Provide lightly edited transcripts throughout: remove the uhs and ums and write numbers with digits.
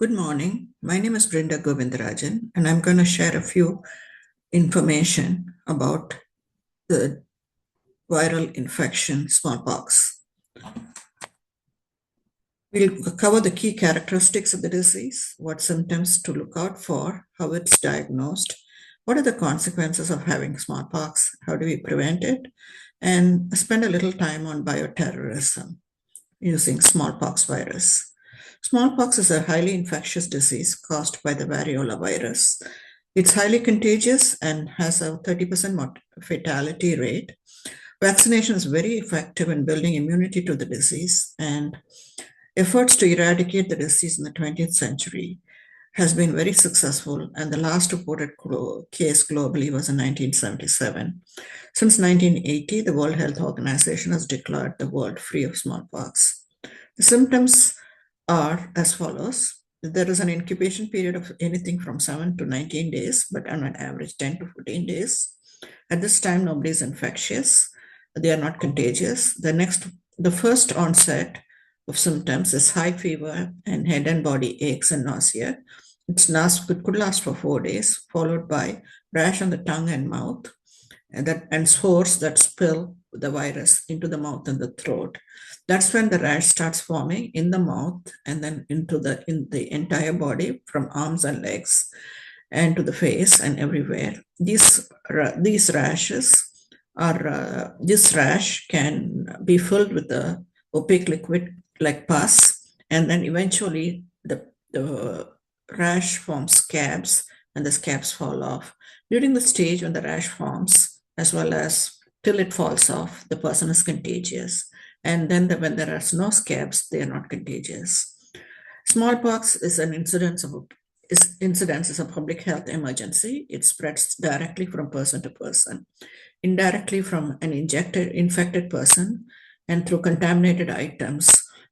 Good morning. My name is Brenda Govindarajan, and I'm going to share a few information about the viral infection smallpox. We'll cover the key characteristics of the disease, what symptoms to look out for, how it's diagnosed, what are the consequences of having smallpox, how do we prevent it, and spend a little time on bioterrorism using smallpox virus. Smallpox is a highly infectious disease caused by the variola virus. It's highly contagious and has a 30% fatality rate. Vaccination is very effective in building immunity to the disease, and efforts to eradicate the disease in the 20th century has been very successful, and the last reported case globally was in 1977. Since 1980, the World Health Organization has declared the world free of smallpox. The symptoms are as follows. There is an incubation period of anything from 7 to 19 days, but on an average 10 to 14 days. At this time, nobody is infectious. They are not contagious. The first onset of symptoms is high fever and head and body aches and nausea. It could last for 4 days, followed by rash on the tongue and mouth, and sores that spill the virus into the mouth and the throat. That's when the rash starts forming in the mouth and then in the entire body, from arms and legs and to the face and everywhere. These rashes are this rash can be filled with a opaque liquid like pus, and then eventually the rash forms scabs and the scabs fall off. During the stage when the rash forms, as well as till it falls off, the person is contagious. And then when there are no scabs, they are not contagious. Smallpox is an incidence is a public health emergency. It spreads directly from person to person, indirectly from an infected person, and through contaminated items.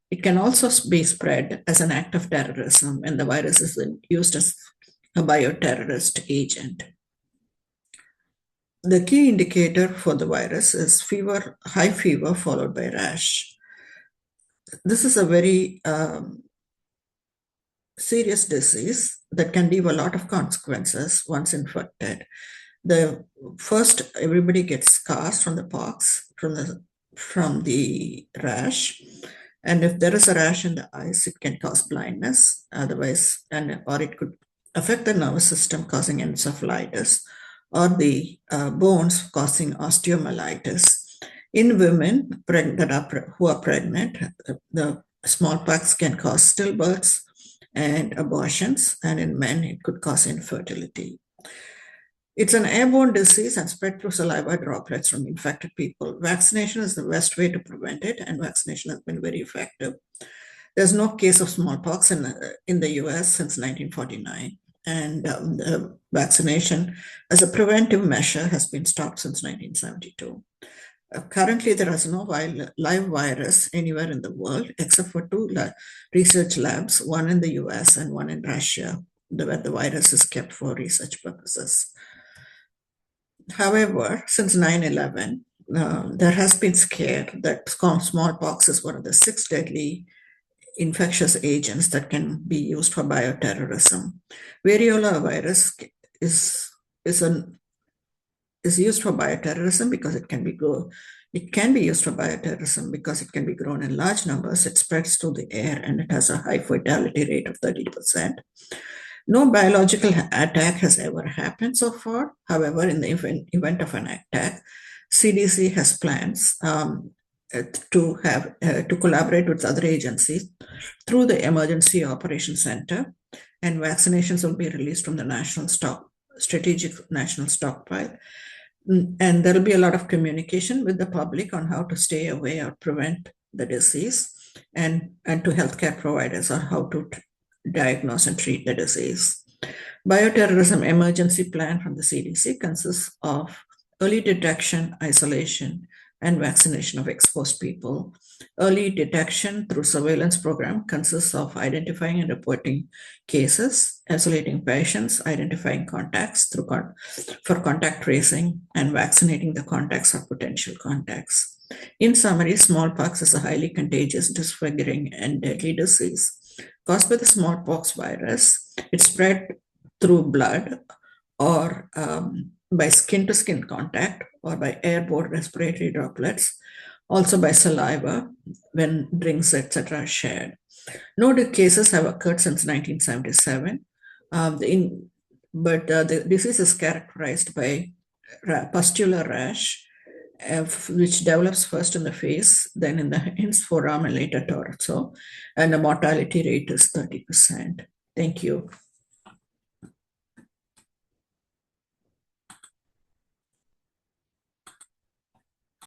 It can also be spread as an act of terrorism, and the virus is used as a bioterrorist agent. The key indicator for the virus is fever, high fever followed by rash. This is a very serious disease that can leave a lot of consequences once infected. The first, everybody gets scars from the pox, from the rash, and if there is a rash in the eyes, it can cause blindness. Otherwise, or it could affect the nervous system, causing encephalitis, or the bones, causing osteomyelitis. In women who are pregnant, the smallpox can cause stillbirths and abortions, and in men, it could cause infertility. It's an airborne disease and spread through saliva droplets from infected people. Vaccination is the best way to prevent it, and vaccination has been very effective. There's no case of smallpox in the US since 1949, and the vaccination as a preventive measure has been stopped since 1972. Currently, there is no live virus anywhere in the world except for two research labs, one in the US and one in Russia, where the virus is kept for research purposes. However, since 9/11, there has been scare that smallpox is one of the 6 deadly infectious agents that can be used for bioterrorism. Variola virus is used for bioterrorism because it can be used for bioterrorism because it can be grown in large numbers. It spreads through the air and it has a high fatality rate of 30%. No biological attack has ever happened so far. However, in the event of an attack, CDC has plans to collaborate with other agencies through the Emergency Operations Center, and vaccinations will be released from the strategic national stockpile. And there will be a lot of communication with the public on how to stay away or prevent the disease, and to healthcare providers on how to diagnose and treat the disease. Bioterrorism emergency plan from the CDC consists of early detection, isolation, and vaccination of exposed people. Early detection through surveillance program consists of identifying and reporting cases, isolating patients, identifying contacts for contact tracing, and vaccinating the contacts or potential contacts. In summary, smallpox is a highly contagious, disfiguring, and deadly disease. caused by the smallpox virus. It spread through blood or by skin to skin contact or by airborne respiratory droplets, also by saliva when drinks, etc., are shared. No cases have occurred since 1977, but the disease is characterized by pustular rash, which develops first in the face, then in the hands, forearm, and later torso, and the mortality rate is 30%. Thank you.